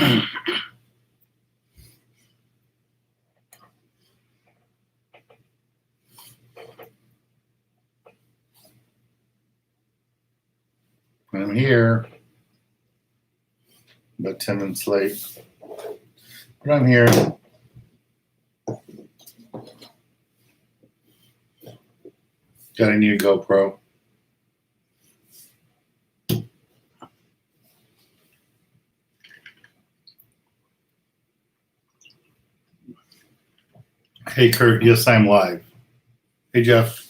I'm here. About 10 minutes late. But I'm here. Got a new GoPro. Hey, Kurt. Yes, I'm live. Hey, Jeff.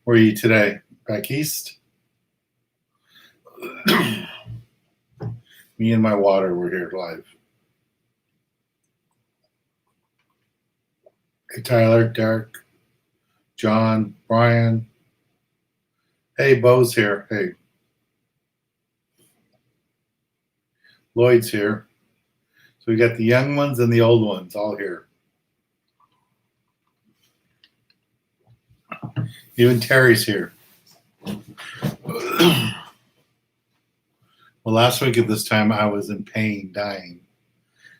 Where are you today? Back east? Me and my water were here live. Hey, Tyler, Derek, John, Brian. Hey, Bo's here. Hey. Lloyd's here. So we got the young ones and the old ones all here. Even Terry's here. Well, last week at this time, I was in pain, dying.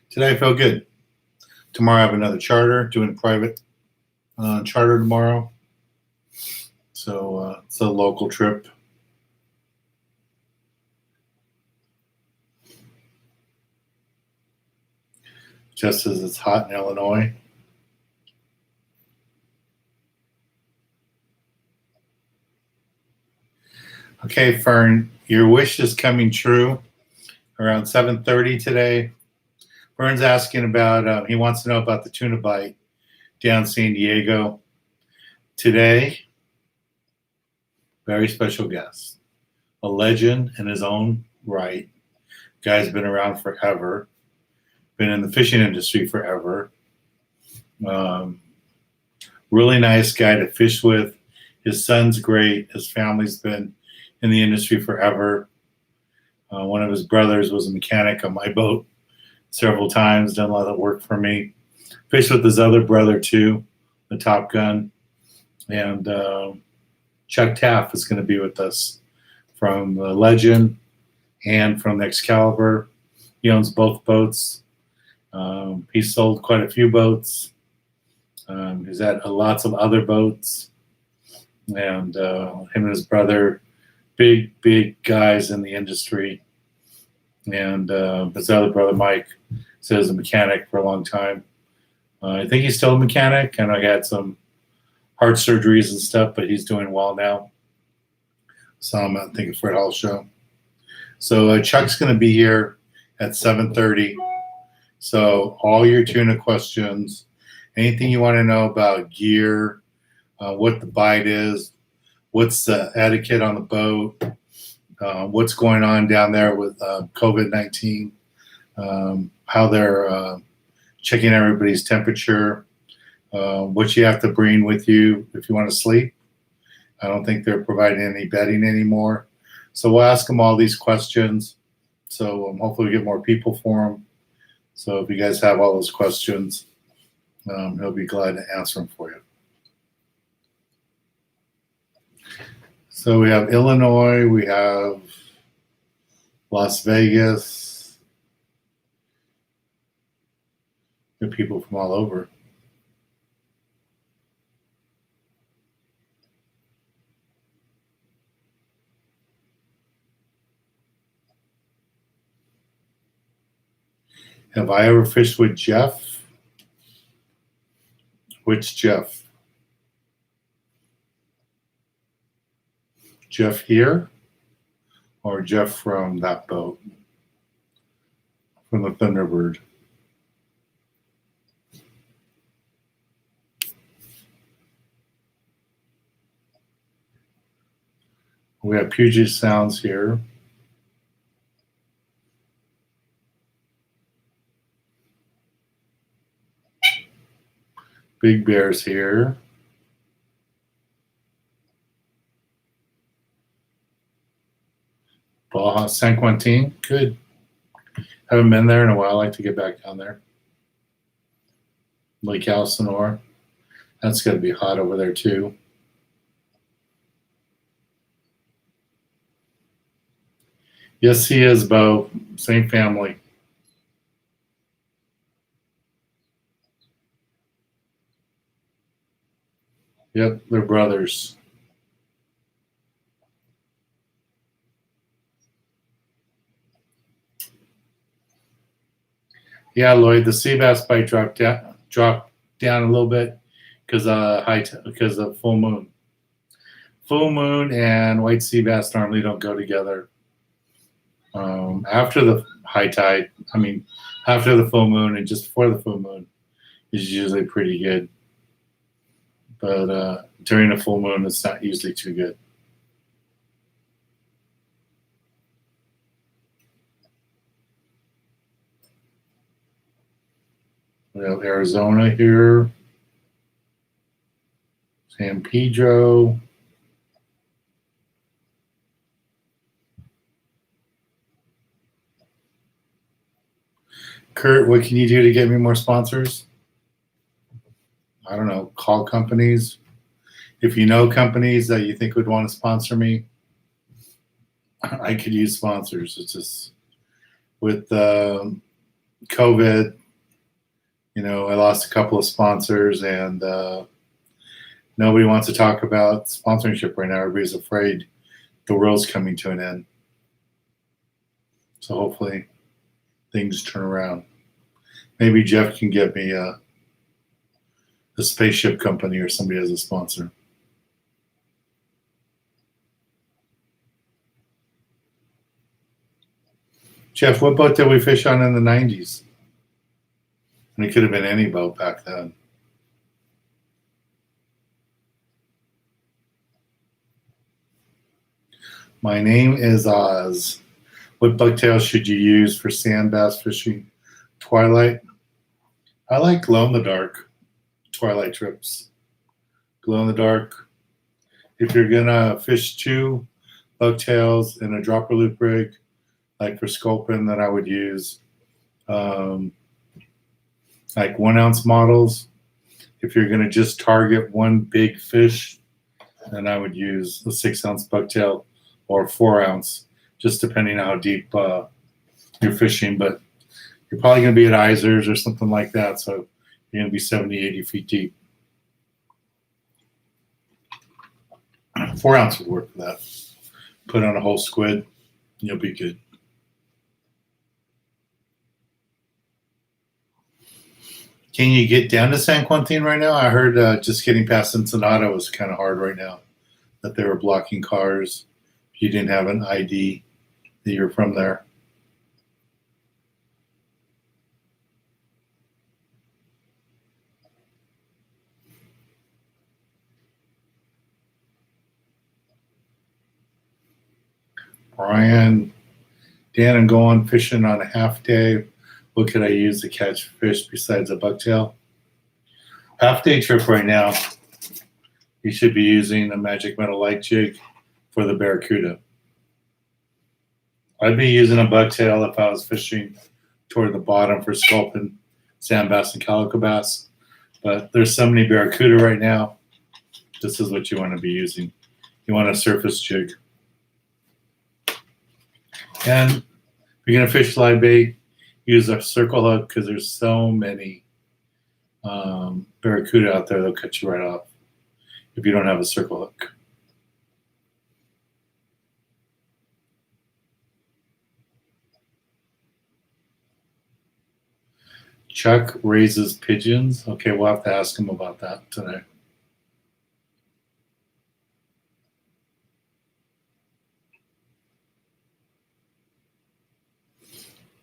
Today, I feel good. Tomorrow, I have another charter, doing private charter tomorrow. So it's a local trip. Just as it's hot in Illinois. Okay, Fern, your wish is coming true. Around 7:30 today, Fern's asking about, he wants to know about the tuna bite down San Diego. Today, very special guest, a legend in his own right. Guy's been around forever, been in the fishing industry forever. Really nice guy to fish with. His son's great. His family's been in the industry forever. One of his brothers was a mechanic on my boat several times, done a lot of work for me. Fished with his other brother too, the Top Gun. And Chuck Taft is going to be with us from the Legend and from the Excalibur. He owns both boats. He's sold quite a few boats. He's had lots of other boats. And him and his brother, big guys in the industry. And his other brother, Mike, says a mechanic for a long time. I think he's still a mechanic. I know he had some heart surgeries and stuff, but he's doing well now. So I'm thinking Fred Hall show. So Chuck's going to be here at 7:30. So all your tuna questions, anything you want to know about gear, what the bite is, what's the etiquette on the boat, what's going on down there with COVID-19, how they're checking everybody's temperature, what you have to bring with you if you want to sleep. I don't think they're providing any bedding anymore. So we'll ask them all these questions. So hopefully we get more people for them. So if you guys have all those questions, he'll be glad to answer them for you. So we have Illinois, we have Las Vegas. Good people from all over. Have I ever fished with Jeff? Which Jeff? Jeff here or Jeff from that boat? From the Thunderbird. We have Puget Sounds here. Big Bear's here. Baja San Quentin, good. Haven't been there in a while. I'd like to get back down there. Lake Elsinore. That's got to be hot over there too. Yes, he is, Bo. Same family. Yep, they're brothers. Yeah, Lloyd, the sea bass bite dropped down a little bit because because of full moon. Full moon and white sea bass normally don't go together. After the high tide, I mean, after the full moon and just before the full moon is usually pretty good. But during a full moon, it's not usually too good. We have Arizona here, San Pedro. Kurt, what can you do to get me more sponsors? I don't know, call companies. If you know companies that you think would want to sponsor me, I could use sponsors. It's just with COVID, I lost a couple of sponsors, and nobody wants to talk about sponsorship right now. Everybody's afraid the world's coming to an end. So hopefully things turn around. Maybe Jeff can get me a spaceship company or somebody as a sponsor. Jeff, what boat did we fish on in the 90s? And it could have been any boat back then. My name is Oz. What bucktail should you use for sand bass fishing? Twilight. I like glow in the dark Twilight trips. Glow in the dark. If you're gonna fish two bucktails in a dropper loop rig, like for sculpin, then I would use like 1 ounce models. If you're gonna just target one big fish, then I would use a 6 ounce bucktail or 4 ounce, just depending on how deep you're fishing. But you're probably going to be at Isers or something like that, so you're going to be 70, 80 feet deep. 4 ounce would work for that. Put on a whole squid, and you'll be good. Can you get down to San Quentin right now? I heard just getting past Ensenada was kind of hard right now, that they were blocking cars. If you didn't have an ID that you're from there. Brian, Dan, I'm going fishing on a half day. What could I use to catch fish besides a bucktail? Half day trip right now, you should be using a magic metal light jig for the barracuda. I'd be using a bucktail if I was fishing toward the bottom for sculpin, sand bass, and calico bass. But there's so many barracuda right now. This is what you want to be using. You want a surface jig. And if you're going to fish live bait, use a circle hook because there's so many barracuda out there, they'll cut you right off if you don't have a circle hook. Chuck raises pigeons. Okay, we'll have to ask him about that today.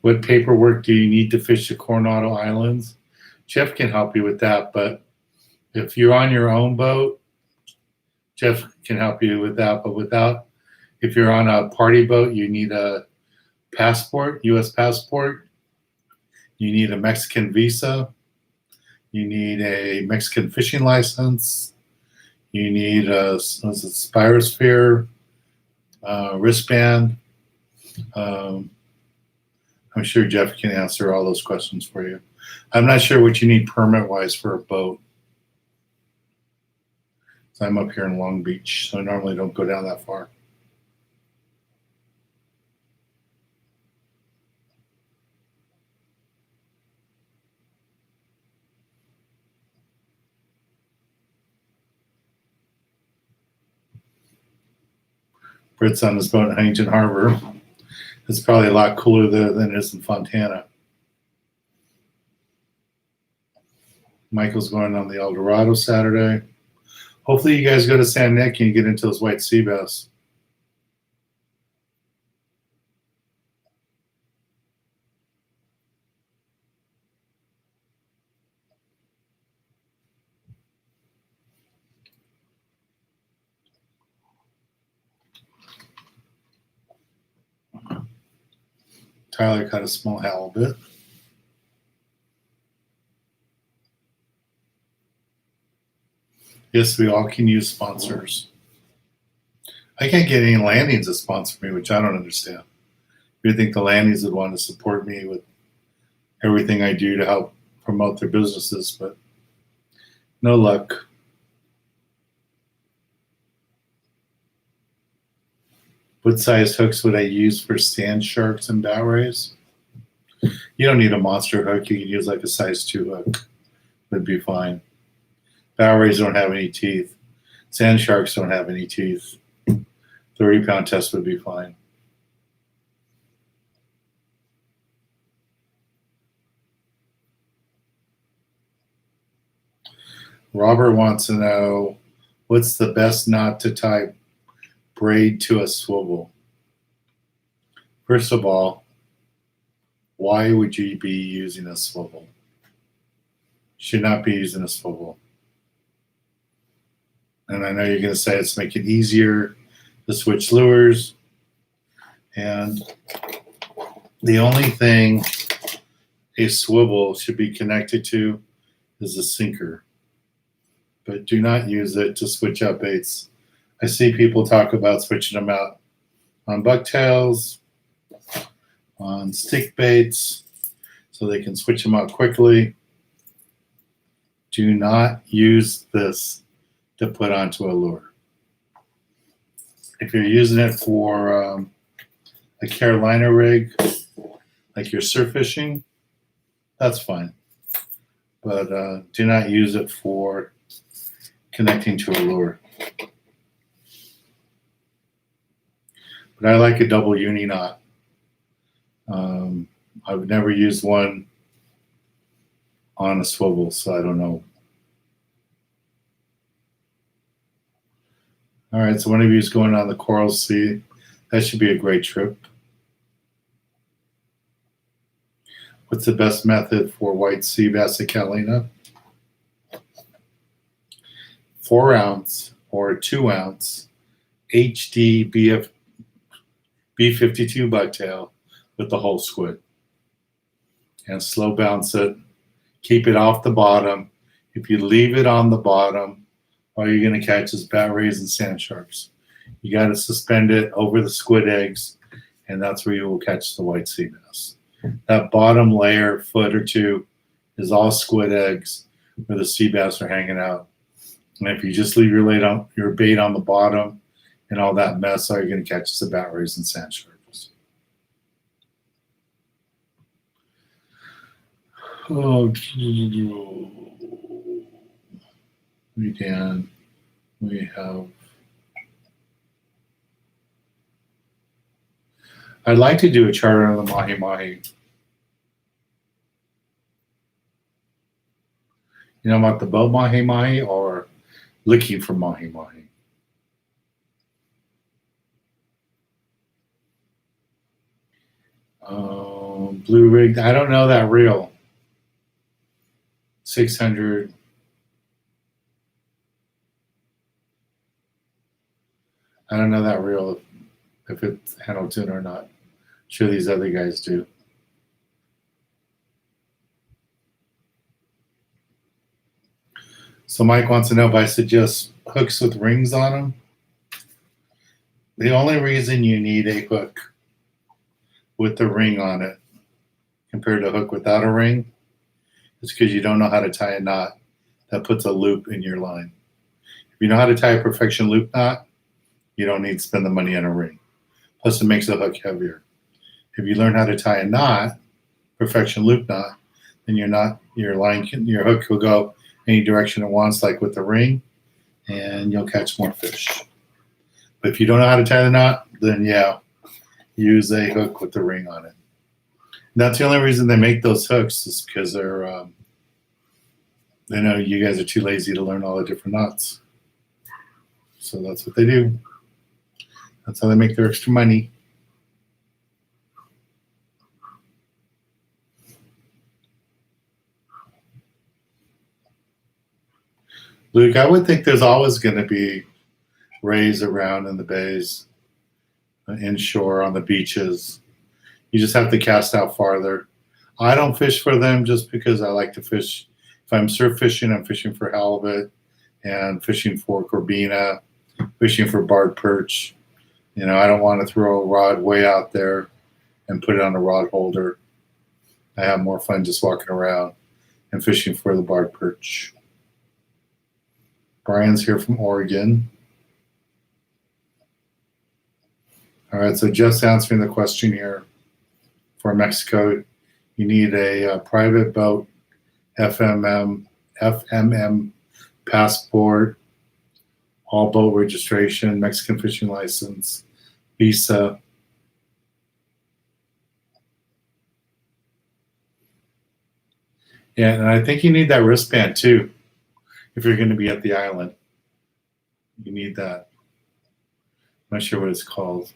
What paperwork do you need to fish the Coronado Islands? Jeff can help you with that, but if you're on your own boat, Jeff can help you with that. But if you're on a party boat, you need a passport, U.S. passport. You need a Mexican visa. You need a Mexican fishing license. You need a Spirosphere wristband. I'm sure Jeff can answer all those questions for you. I'm not sure what you need permit-wise for a boat. So I'm up here in Long Beach, so I normally don't go down that far. Fritz on his boat in Huntington Harbor. It's probably a lot cooler there than it is in Fontana. Michael's going on the El Dorado Saturday. Hopefully you guys go to San Nick and you get into those white sea bass. Tyler caught a small halibut. Yes, we all can use sponsors. I can't get any landings to sponsor me, which I don't understand. You think the landings would want to support me with everything I do to help promote their businesses, but no luck. What size hooks would I use for sand sharks and bow rays? You don't need a monster hook. You can use like a size 2 hook. Would be fine. Bow rays don't have any teeth. Sand sharks don't have any teeth. 30-pound test would be fine. Robert wants to know, what's the best knot to tie braid to a swivel? First of all, why would you be using a swivel? Should not be using a swivel. And I know you're going to say it's making it easier to switch lures. And the only thing a swivel should be connected to is a sinker. But do not use it to switch out baits. I see people talk about switching them out on bucktails, on stick baits, so they can switch them out quickly. Do not use this to put onto a lure. If you're using it for a Carolina rig, like you're surf fishing, that's fine. But do not use it for connecting to a lure. But I like a double uni knot. I've never used one on a swivel, so I don't know. All right, so one of you is going on the Coral Sea. That should be a great trip. What's the best method for white sea bass at Catalina? 4-ounce or 2-ounce HD B52 bucktail with the whole squid. And slow bounce it. Keep it off the bottom. If you leave it on the bottom, all you're going to catch is bat rays and sand sharks. You got to suspend it over the squid eggs, and that's where you will catch the white sea bass. That bottom layer, foot or two, is all squid eggs where the sea bass are hanging out. And if you just leave your bait on the bottom and all that mess, all you're going to catch is the bat rays and sand sharks. Oh, we have. I'd like to do a charter on the Mahi Mahi. You know about the boat Mahi Mahi or looking for Mahi Mahi? Blue rig. I don't know that reel. 600. I don't know that reel if it's handled tuna or not. I'm sure these other guys do. So Mike wants to know if I suggest hooks with rings on them. The only reason you need a hook with the ring on it compared to a hook without a ring is because you don't know how to tie a knot that puts a loop in your line. If you know how to tie a perfection loop knot, you don't need to spend the money on a ring. Plus, it makes the hook heavier. If you learn how to tie a knot, perfection loop knot, then your hook will go any direction it wants, like with the ring, and you'll catch more fish. But if you don't know how to tie the knot, then yeah, use a hook with the ring on it. And that's the only reason they make those hooks is because they know you guys are too lazy to learn all the different knots. So that's what they do. That's how they make their extra money. Luke, I would think there's always going to be rays around in the bays, inshore, on the beaches. You just have to cast out farther. I don't fish for them just because I like to fish. If I'm surf fishing, I'm fishing for halibut and fishing for corbina, fishing for barred perch. You know, I don't want to throw a rod way out there and put it on a rod holder. I have more fun just walking around and fishing for the barred perch. Brian's here from Oregon. All right, so just answering the question here for Mexico, you need a private boat, FMM passport, all boat registration, Mexican fishing license, visa. Yeah, and I think you need that wristband too. If you're going to be at the island, you need that. I'm not sure what it's called.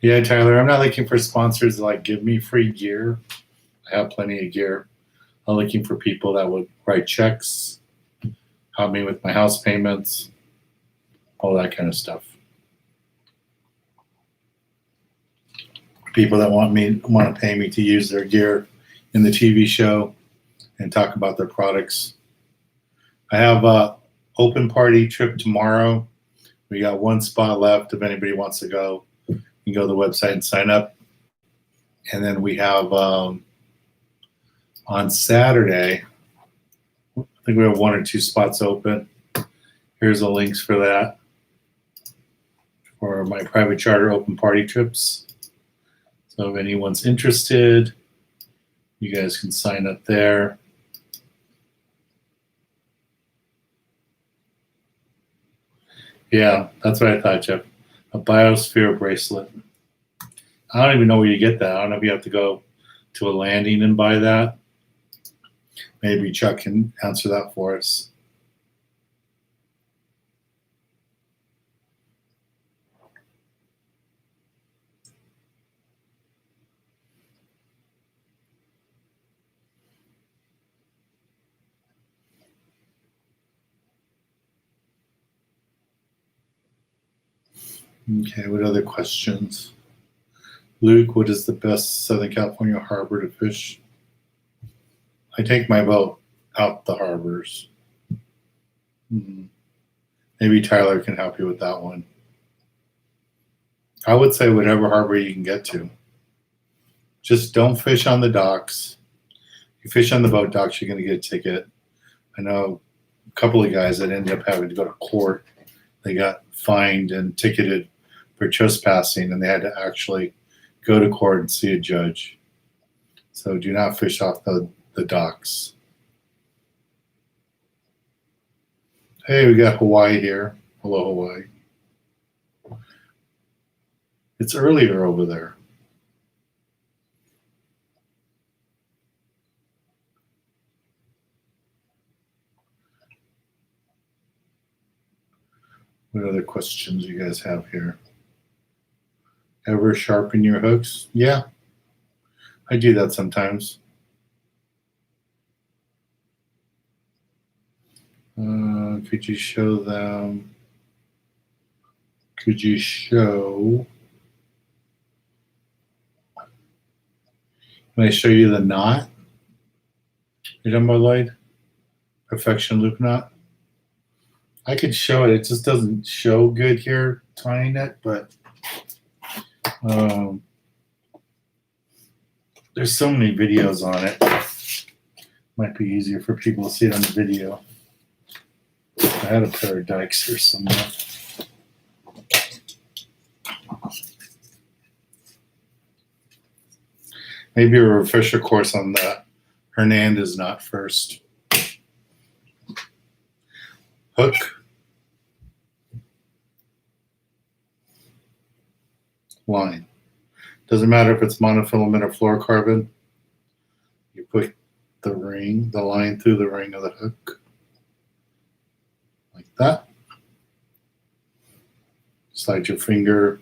Yeah, Tyler, I'm not looking for sponsors to like give me free gear. I have plenty of gear. I'm looking for people that would write checks, help me with my house payments, all that kind of stuff. People that want to pay me to use their gear in the TV show and talk about their products. I have a open party trip tomorrow. We got one spot left. If anybody wants to go, you can go to the website and sign up. And then we have on Saturday, I think we have 1 or 2 spots open. Here's the links for that for my private charter open party trips. So if anyone's interested, you guys can sign up there. Yeah, that's what I thought, Jeff. A biosphere bracelet. I don't even know where you get that. I don't know if you have to go to a landing and buy that. Maybe Chuck can answer that for us. Okay, what other questions? Luke, what is the best Southern California harbor to fish? I take my boat out the harbors. Maybe Tyler can help you with that one. I would say whatever harbor you can get to. Just don't fish on the docks. If you fish on the boat docks, you're going to get a ticket. I know a couple of guys that ended up having to go to court. They got fined and ticketed for trespassing, and they had to actually go to court and see a judge. So do not fish off the docks. Hey, we got Hawaii here. Hello, Hawaii. It's earlier over there. What other questions you guys have here? Ever sharpen your hooks? Yeah, I do that sometimes. Could you show them? Could you show? Can I show you the knot? You done, my Lloyd? Perfection loop knot. I could show it. It just doesn't show good here tying it, but there's so many videos on it. Might be easier for people to see it on the video. I had a pair of dikes here somewhere. Maybe a refresher course on the Hernandez knot first. Hook. Line. Doesn't matter if it's monofilament or fluorocarbon. You put the line through the ring of the hook. Like that. Slide your finger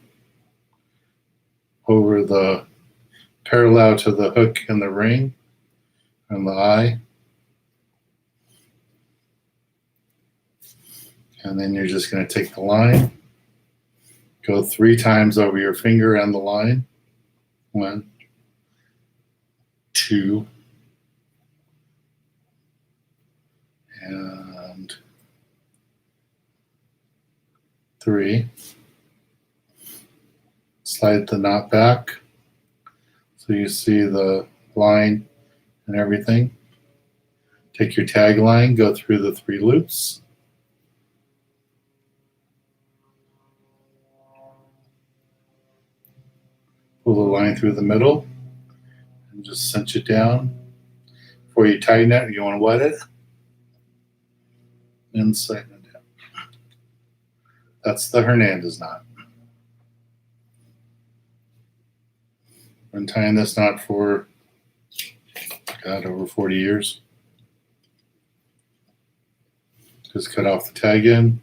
over the parallel to the hook and the ring and the eye. And then you're just going to take the line, go 3 times over your finger and the line. 1, 2, and 3. Slide the knot back so you see the line and everything. Take your tag line, go through the 3 loops. Pull the line through the middle and just cinch it down. Before you tighten it, you want to wet it and tighten it down. That's the Hernandez knot. Been tying this knot for, over 40 years. Just cut off the tag end.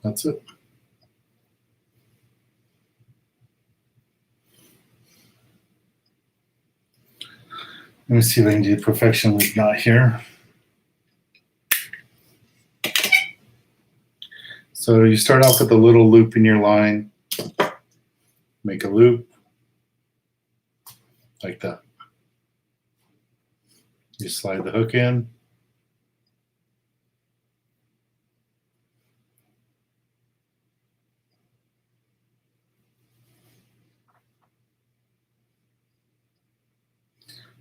That's it. Let me see if I can do perfection loop knot here. So you start off with a little loop in your line. Make a loop like that. You slide the hook in.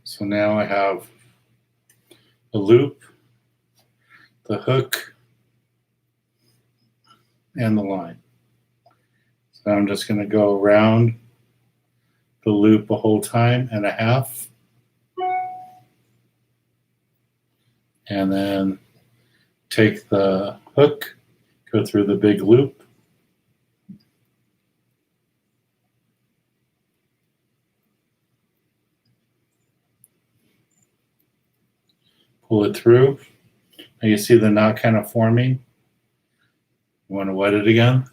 So now I have a loop, the hook, and the line. So I'm just going to go around the loop a whole time and a half. And then take the hook, go through the big loop. Pull it through. Now you see the knot kind of forming. You want to wet it again.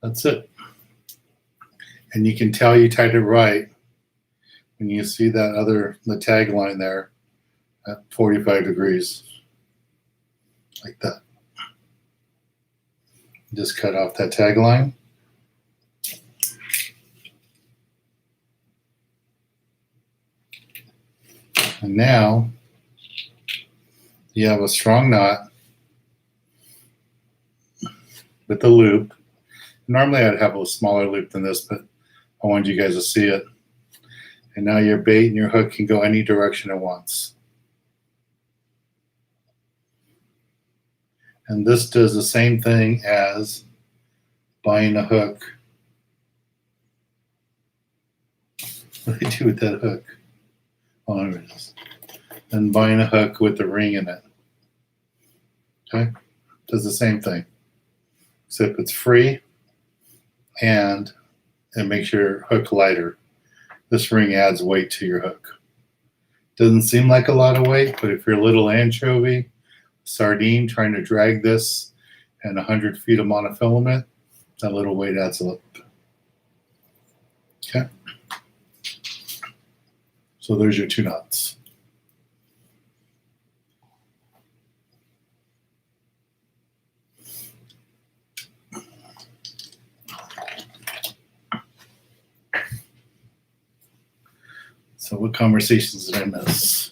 That's it. And you can tell you tied it right when you see the tag line there at 45 degrees. Like that. Just cut off that tag line. And now you have a strong knot with the loop. Normally I'd have a smaller loop than this, but I wanted you guys to see it. And now your bait and your hook can go any direction it wants. And this does the same thing as buying a hook. What do I do with that hook? Oh, there it is. And buying a hook with the ring in it. Okay? Does the same thing. Except it's free and it makes your hook lighter. This ring adds weight to your hook. Doesn't seem like a lot of weight, but if you're a little anchovy, sardine trying to drag this and 100 feet of monofilament, that little weight adds up. Okay. So there's your 2 knots. So what conversations did I miss?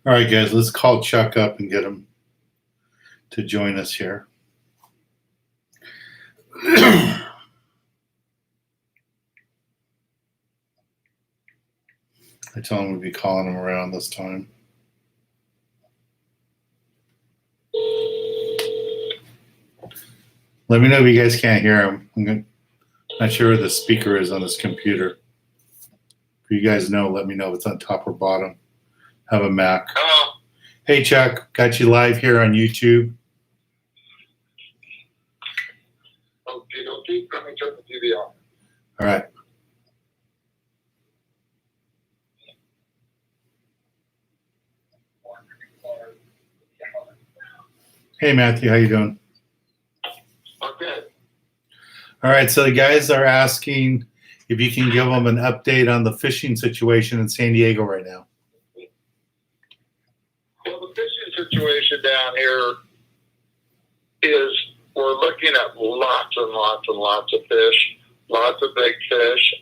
All right, guys, let's call Chuck up and get him to join us here. I told him we'd be calling him around this time. Let me know if you guys can't hear him. Not sure where the speaker is on this computer. If you guys know, let me know if it's on top or bottom. I have a Mac. Hello. Hey, Chuck. Got you live here on YouTube. Okay. Let me turn the TV on. All right. Hey, Matthew. How you doing? Okay. All right. So the guys are asking if you can give them an update on the fishing situation in San Diego right now. Well, the fishing situation down here is we're looking at lots and lots and lots of fish, lots of big fish.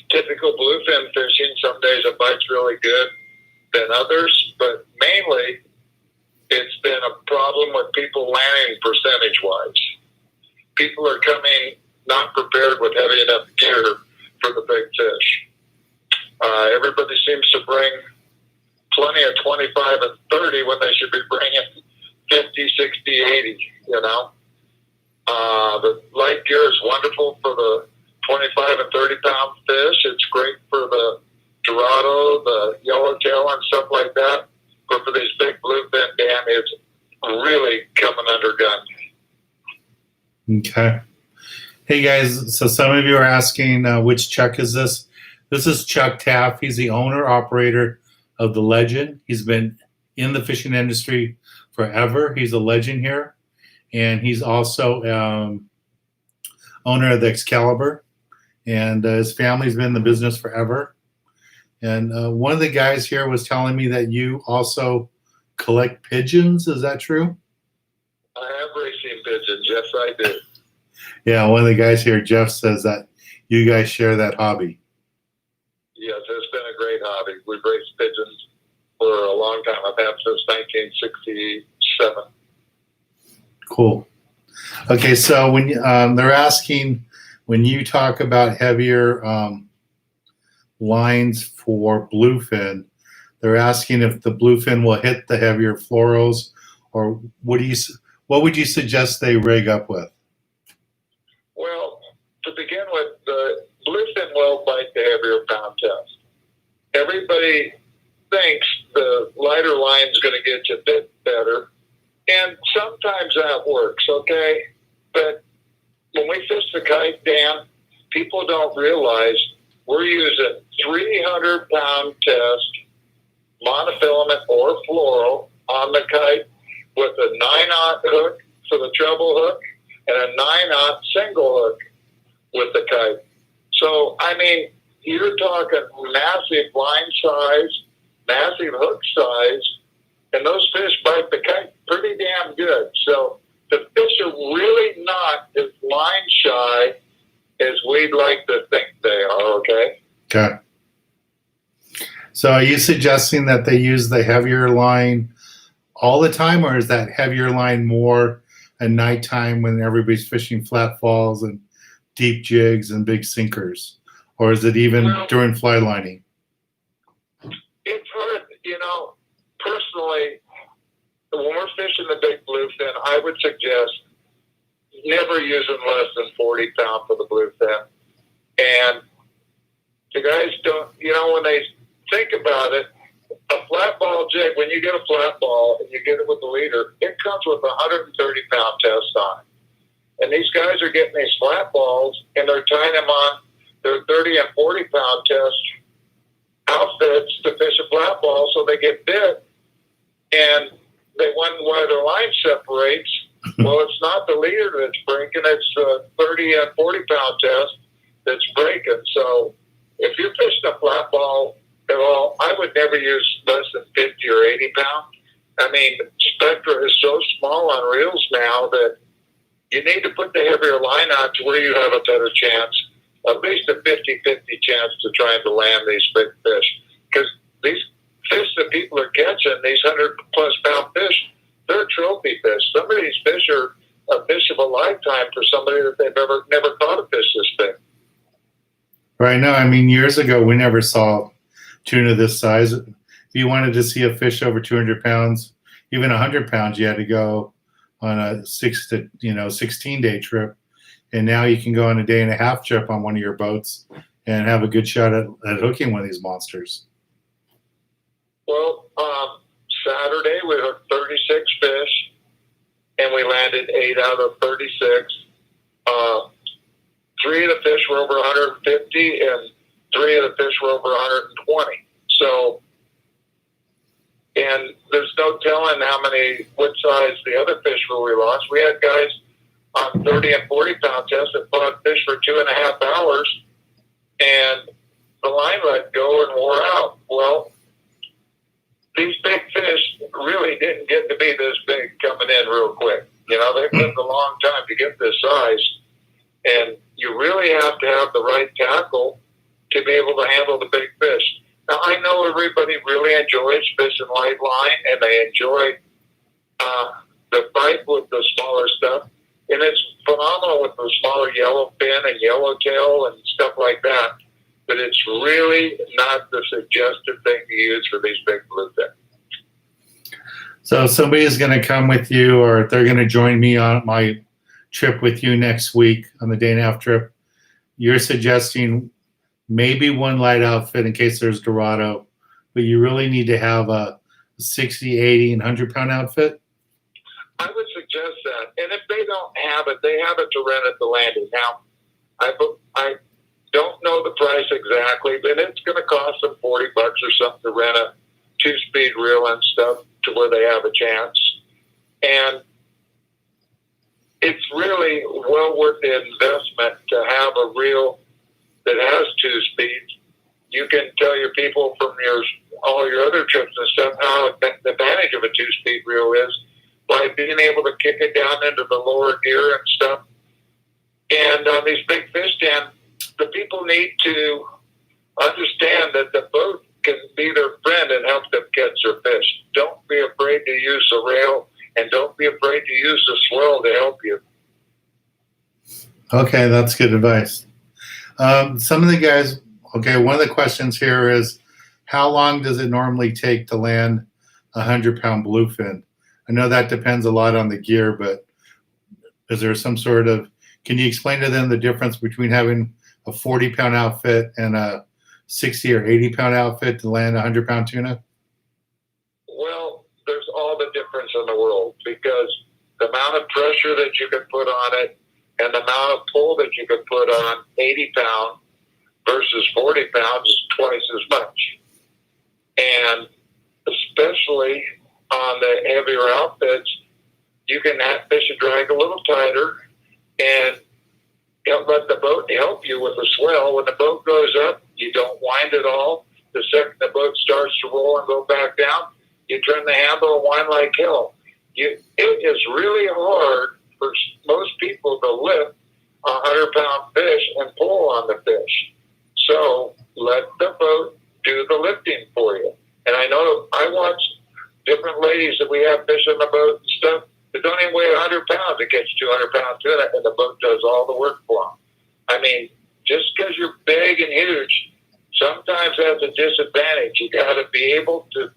Typical bluefin fishing. Some days a bite's really good than others, but mainly it's been a problem with people landing percentage-wise. People are coming not prepared with heavy enough gear for the big fish. Everybody seems to bring plenty of 25 and 30 when they should be bringing 50, 60, 80, you know. The light gear is wonderful for the 25 and 30 pound fish. It's great for the Dorado, the yellowtail, and stuff like that. But for these big bluefin, Dan, it's really coming under gun. Okay. Hey, guys. So some of you are asking which Chuck is this? This is Chuck Taft. He's the owner, operator of the Legend. He's been in the fishing industry forever. He's a legend here. And he's also owner of the Excalibur. And his family's been in the business forever. And one of the guys here was telling me that you also collect pigeons. Is that true? I have racing pigeons. Yes, I do. Yeah, one of the guys here, Jeff, says that you guys share that hobby. Yes, it's been a great hobby. We've raised pigeons for a long time. I've had since 1967. Cool. Okay, so when they're asking, when you talk about heavier lines for bluefin, they're asking if the bluefin will hit the heavier fluoros, or what would you suggest they rig up with? Well, to begin with, the bluefin will bite the heavier pound test. Everybody thinks the lighter line is going to get you a bit better, and sometimes that works, okay? But when we fish the kite, Dan, people don't realize we're using 300-pound test, monofilament or fluoro on the kite with a 9-aught hook for the treble hook and a 9-aught single hook with the kite. So, I mean, you're talking massive line size, massive hook size, and those fish bite the kite pretty damn good. So the fish are really not as line shy as we'd like to think they are, okay? Okay. So are you suggesting that they use the heavier line all the time, or is that heavier line more at nighttime when everybody's fishing flat falls and deep jigs and big sinkers? Or is it even during fly lining? It's hard, you know, personally, when we're fishing the big bluefin, I would suggest never using less than 40 pounds for the bluefin. And the guys don't, you know, when they think about it, a flat ball jig, when you get a flat ball and you get it with the leader, it comes with a 130-pound test on it. And these guys are getting these flat balls and they're tying them on their 30 and 40-pound test outfits to fish a flat ball so they get bit. And they wonder why their line separates. Well, it's not the leader that's breaking, it's the 30 and 40-pound test that's breaking. So if you're fishing a flat ball at all, I would never use less than 50 or 80 pounds. I mean, Spectra is so small on reels now that you need to put the heavier line on to where you have a better chance, at least a 50-50 chance to trying to land these big fish. Because these fish that people are catching, these 100-plus pound fish, they're trophy fish. Some of these fish are a fish of a lifetime for somebody that they've never caught a fish this big. Right now, I mean, years ago, we never saw tuna this size. If you wanted to see a fish over 200 pounds, even 100 pounds, you had to go on a 16-day trip. And now you can go on a day-and-a-half trip on one of your boats and have a good shot at hooking one of these monsters. Well, Saturday we hooked 36 fish, and we landed 8 out of 36. 3 of the fish were over 150, and 3 of the fish were over 120. So, and there's no telling what size the other fish were we lost. We had guys on 30 and 40 pound tests that fought fish for 2.5 hours, and the line let go and wore out. Well, these big fish really didn't get to be this big coming in real quick. You know, they've lived a long time to get this size, and you really have to have the right tackle to be able to handle the big fish. Now, I know everybody really enjoys fishing light line, and they enjoy the fight with the smaller stuff, and it's phenomenal with the smaller yellowfin and yellowtail and stuff like that, but it's really not the suggested thing to use for these big bluefin. So if somebody is going to come with you, or if they're going to join me on my trip with you next week on the day-and-a-half trip, you're suggesting maybe one light outfit in case there's Dorado, but you really need to have a 60, 80, and 100-pound outfit? I would suggest that. And if they don't have it, they have it to rent at the landing. Now, I don't know the price exactly, but it's going to cost them $40 or something to rent a 2-speed reel and stuff to where they have a chance. And it's really well worth the investment to have a reel that has 2 speeds. You can tell your people from all your other trips and stuff how the advantage of a 2-speed reel is by being able to kick it down into the lower gear and stuff. And on these big fish dams, the people need to understand that the boat can be their friend and help them catch their fish. Don't be afraid to use the rail, and don't be afraid to use the swell to help you. Okay, that's good advice. Some of the guys, one of the questions here is, how long does it normally take to land a 100-pound bluefin? I know that depends a lot on the gear, but is there some sort of, can you explain to them the difference between having a 40-pound outfit and a 60 or 80-pound outfit to land a 100-pound tuna? Well, there's all the difference in the world, because the amount of pressure that you can put on it and the amount of pull that you can put on 80-pound versus 40 pounds is twice as much. And especially on the heavier outfits, you can fish a drag a little tighter and let the boat help you with the swell. When the boat goes up, you don't wind it all. The second the boat starts to roll and go back down, you turn the handle and wind like hell. It is really hard for most people to lift a 100-pound fish and pull on the fish. So let the boat do the lifting for you. And I know I watch different ladies that we have fish on the boat and stuff that don't even weigh 100 pounds to catch 200-pound tuna, and the boat does all the work for them. I mean, just because you're big and huge, sometimes that's a disadvantage. You got to be able to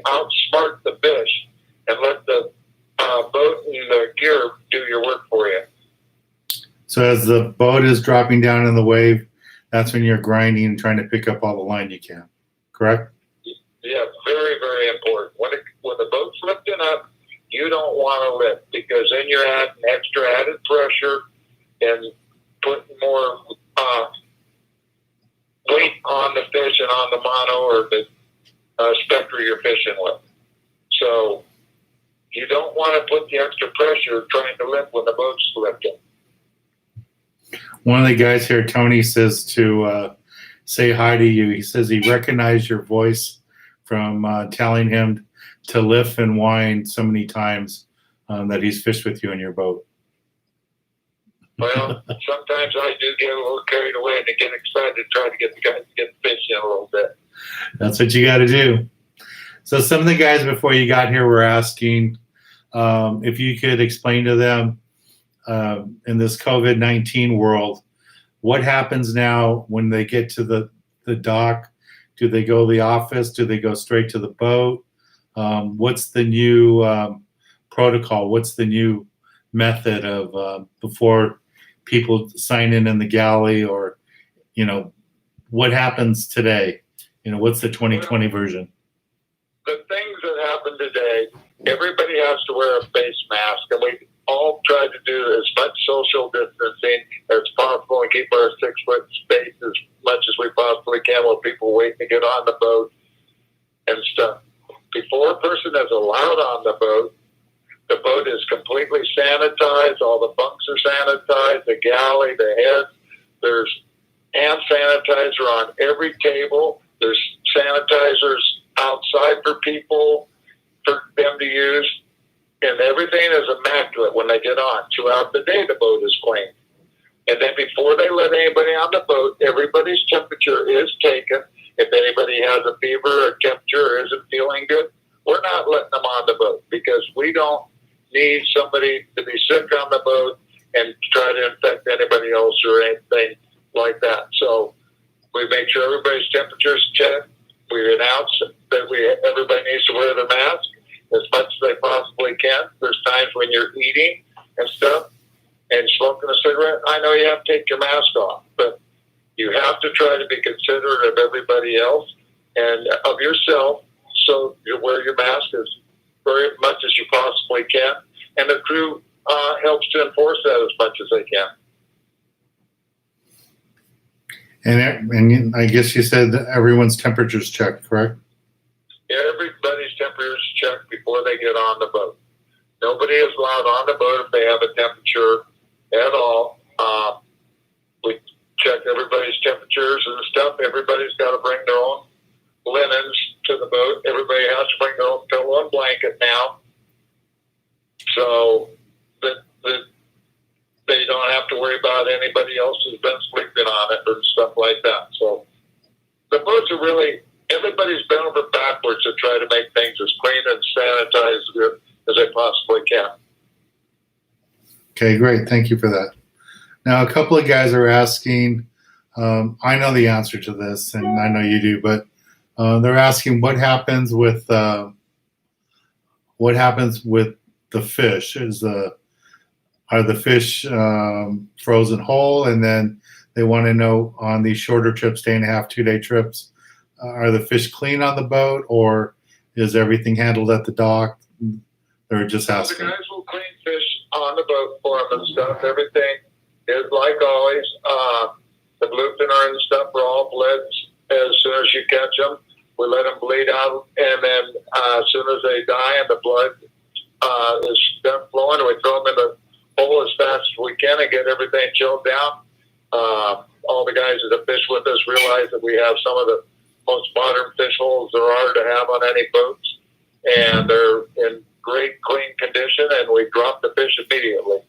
outsmart the fish and let the boat and the gear do your work for you. So as the boat is dropping down in the wave, that's when you're grinding and trying to pick up all the line you can, correct? Yeah, very, very important. When the boat's lifting up, you don't want to lift, because then you're adding extra added pressure and putting more weight on the fish and on the mono or the spectra you're fishing with. So you don't want to put the extra pressure trying to lift when the boat's lifting. One of the guys here, Tony, says to say hi to you. He says he recognized your voice from telling him to lift and wind so many times that he's fished with you in your boat. Well, sometimes I do get a little carried away and get excited to try to get the guys to get fishing a little bit. That's what you got to do. So some of the guys before you got here were asking if you could explain to them in this COVID-19 world, what happens now when they get to the dock? Do they go to the office? Do they go straight to the boat? What's the new protocol? What's the new method of before people sign in the galley, or, what happens today? What's the 2020 version? The things that happen today, everybody has to wear a face mask, and we all try to do as much social distancing as possible and keep our 6-foot space as much as we possibly can while people wait to get on the boat and stuff. Before a person is allowed on the boat is completely sanitized. All the bunks are sanitized, the galley, the heads. There's hand sanitizer on every table. There's sanitizers outside for people, for them to use. And everything is immaculate when they get on. Throughout the day, the boat is clean. And then before they let anybody on the boat, everybody's temperature is taken. If anybody has a fever or temperature or isn't feeling good, we're not letting them on the boat, because we don't need somebody to be sick on the boat and try to infect anybody else or anything like that. So we make sure everybody's temperature is checked. We announce that everybody needs to wear their mask as much as they possibly can. There's times when you're eating and stuff and smoking a cigarette. I know you have to take your mask off, but you have to try to be considerate of everybody else and of yourself, so you wear your mask as very much as you possibly can. And the crew helps to enforce that as much as they can. And I guess you said that everyone's temperature's checked, correct? Everybody's temperature is checked before they get on the boat. Nobody is allowed on the boat if they have a temperature at all. We check everybody's temperatures and stuff. Everybody's got to bring their own linens to the boat. Everybody has to bring their own pillow and blanket now, so that they don't have to worry about anybody else who's been sleeping on it or stuff like that. So the boats are really, everybody's bent over backwards to try to make things as clean and sanitized as they possibly can. Okay, great. Thank you for that. Now, a couple of guys are asking, I know the answer to this, and I know you do, but they're asking what happens with the fish. Are the fish frozen whole? And then they want to know, on these shorter trips, 1.5, 2-day trips, are the fish clean on the boat, or is everything handled at the dock? They're just asking. The guys will clean fish on the boat for them and stuff. Everything is like always. The bluefin and stuff are all bled as soon as you catch them. We let them bleed out, and then as soon as they die and the blood is done flowing, we throw them in the hole as fast as we can and get everything chilled down. All the guys that have fished with us realize that we have some of the most modern fish holes there are to have on any boats, and they're in great clean condition, and we drop the fish immediately.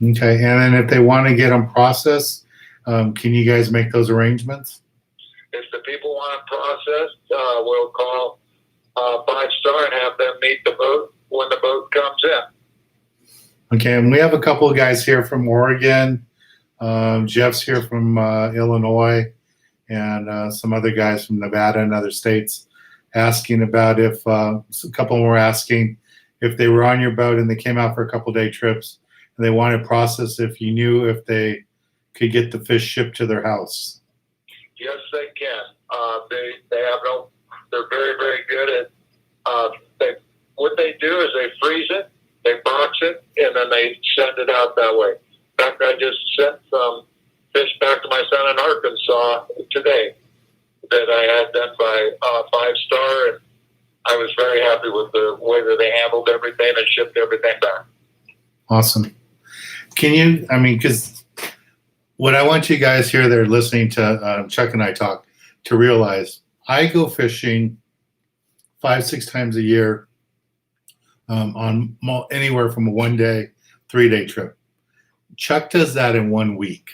Okay, and then if they want to get them processed, can you guys make those arrangements? If the people want them processed, we'll call 5 Star and have them meet the boat when the boat comes in. Okay, and we have a couple of guys here from Oregon. Jeff's here from Illinois, and some other guys from Nevada and other states asking about if a couple more asking if they were on your boat and they came out for a couple-day trips and they wanted process, if you knew if they could get the fish shipped to their house. Yes, they can. They have no. They're very, very good at. What they do is they freeze it, they box it, and then they send it out that way. In fact, I just sent some fish back to my son in Arkansas today that I had done by 5 Star, and I was very happy with the way that they handled everything and shipped everything back. Awesome. Can you? I mean, because what I want you guys here that are listening to Chuck and I talk to realize, I go fishing 5-6 times a year on anywhere from a 1-day, 3-day trip. Chuck does that in 1 week,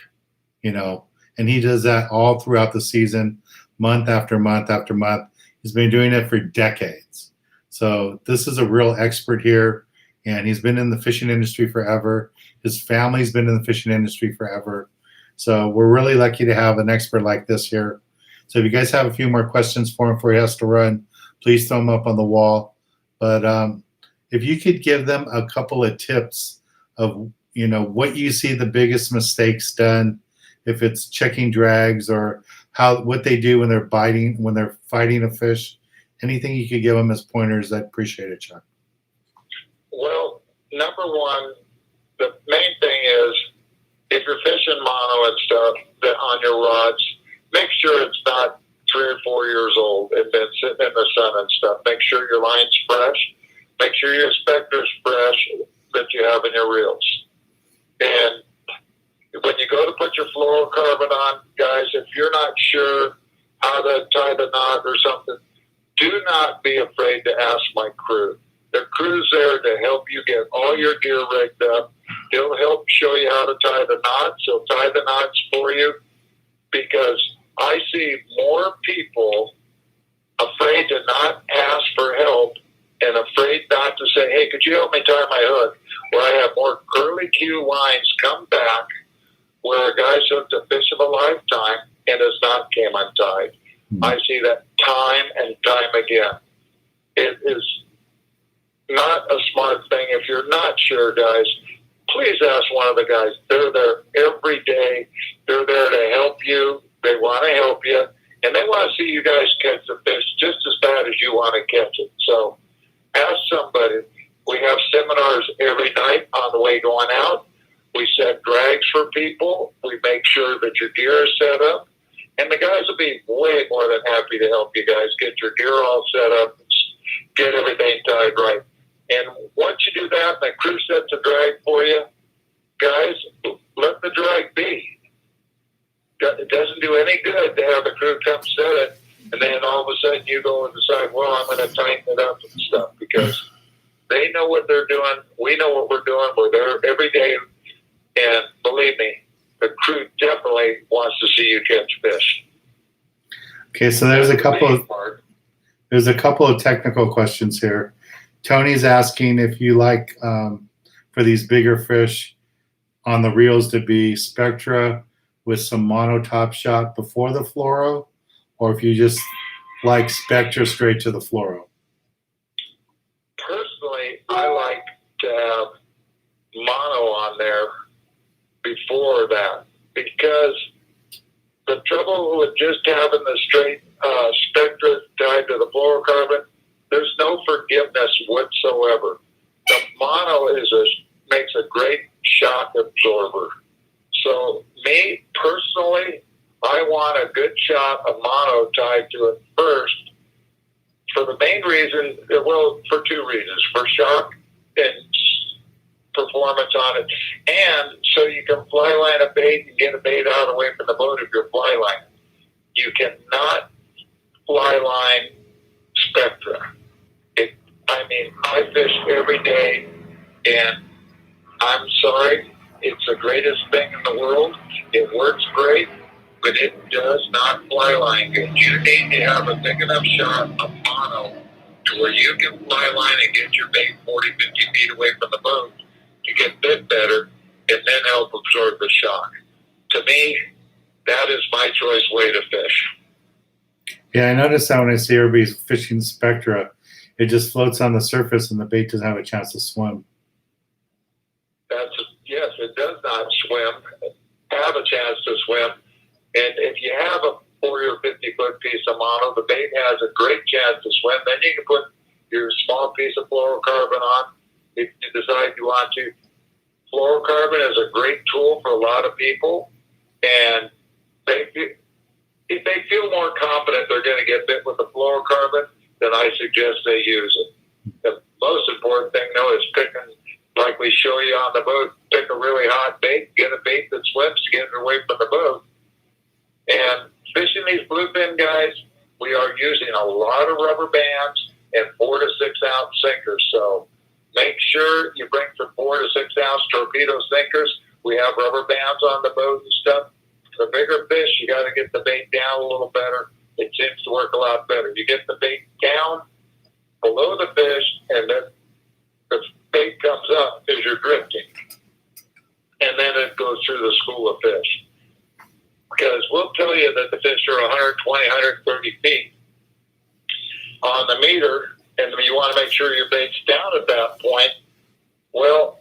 and he does that all throughout the season, month after month after month. He's been doing it for decades. So this is a real expert here, and he's been in the fishing industry forever. His family's been in the fishing industry forever. So we're really lucky to have an expert like this here. So if you guys have a few more questions for him before he has to run, please throw them up on the wall. But if you could give them a couple of tips of, what you see the biggest mistakes done, if it's checking drags or what they do when they're fighting a fish, anything you could give them as pointers, I'd appreciate it, Chuck. Well, number one, the main thing is if you're fishing mono and stuff on your rods, make sure it's not 3 or 4 years old and been sitting in the sun and stuff. Make sure your line's fresh. Make sure your specter's fresh that you have in your reels. And when you go to put your fluorocarbon on, guys, if you're not sure how to tie the knot or something, do not be afraid to ask my crew. The crew's there to help you get all your gear rigged up. They'll help show you how to tie the knots. They'll tie the knots for you, because I see more people afraid to not ask for help and afraid not to say, hey, could you help me tie my hook? Where I have more curly Q lines come back where a guy's hooked a fish of a lifetime and has not came untied. I see that time and time again. It is not a smart thing. If you're not sure, guys, please ask one of the guys. They're there every day. They're there to help you. They want to help you. And they want to see you guys catch the fish just as bad as you want to catch it. So ask somebody. We have seminars every night on the way going out. We set drags for people. We make sure that your gear is set up. And the guys will be way more than happy to help you guys get your gear all set up, get everything tied right. And once you do that, the crew sets a drag for you, guys, let the drag be. It doesn't do any good to have the crew come set it, and then all of a sudden you go and decide, well, I'm going to tighten it up and stuff, because they know what they're doing. We know what we're doing. We're there every day. And believe me, the crew definitely wants to see you catch fish. Okay, so there's a couple of technical questions here. Tony's asking if you like for these bigger fish on the reels to be Spectra with some mono top shot before the fluoro, or if you just like Spectra straight to the fluoro. Personally, I like to have mono on there before that, because the trouble with just having the straight Spectra tied to the fluorocarbon, there's no forgiveness whatsoever. The mono makes a great shock absorber. So me personally, I want a good shot of mono tied to it first, for the main reason, well, for 2 reasons: for shock and performance on it, and so you can fly line a bait and get a bait out away from the boat if you're fly lining. You cannot fly line Spectra. I fish every day, and I'm sorry, it's the greatest thing in the world. It works great, but it does not fly line good. You need to have a big enough shot of mono to where you can fly line and get your bait 40, 50 feet away from the boat to get bit better, and then help absorb the shock. To me, that is my choice way to fish. Yeah, I noticed that when I see everybody fishing Spectra, it just floats on the surface and the bait doesn't have a chance to swim. Yes, it does not have a chance to swim. And if you have a 40 or 50 foot piece of mono, the bait has a great chance to swim. Then you can put your small piece of fluorocarbon on if you decide you want to. Fluorocarbon is a great tool for a lot of people, and if they feel more confident they're going to get bit with the fluorocarbon, then I suggest they use it. The most important thing, though, is picking, like we show you on the boat, pick a really hot bait, get a bait that swims to get it away from the boat. And fishing these bluefin guys, we are using a lot of rubber bands and 4 to 6 ounce sinkers. So make sure you bring some 4 to 6 ounce torpedo sinkers. We have rubber bands on the boat and stuff. The bigger fish, you got to get the bait down a little better. it seems to work a lot better. You get the bait down below the fish, and then the bait comes up as you're drifting. And then it goes through the school of fish. Because we'll tell you that the fish are 120, 130 feet on the meter, and you want to make sure your bait's down at that point. Well,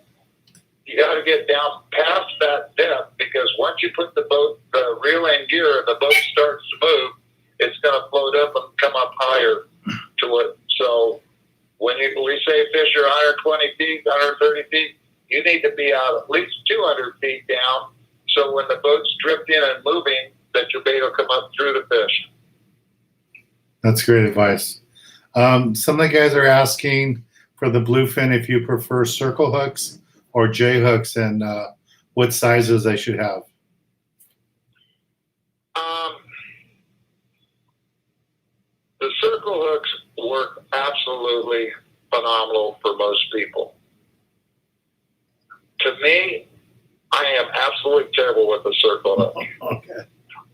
you got to get down past that depth, because once you put the reel in gear and the boat starts to move, it's going to float up and come up higher to it. So when we say fish are 120 feet, 130 feet, you need to be out at least 200 feet down, so when the boat's drifting and moving, that your bait will come up through the fish. That's great advice. Some of the guys are asking for the bluefin if you prefer circle hooks or J hooks, and what sizes they should have. The circle hooks work absolutely phenomenal for most people. To me, I am absolutely terrible with the circle hook. Okay.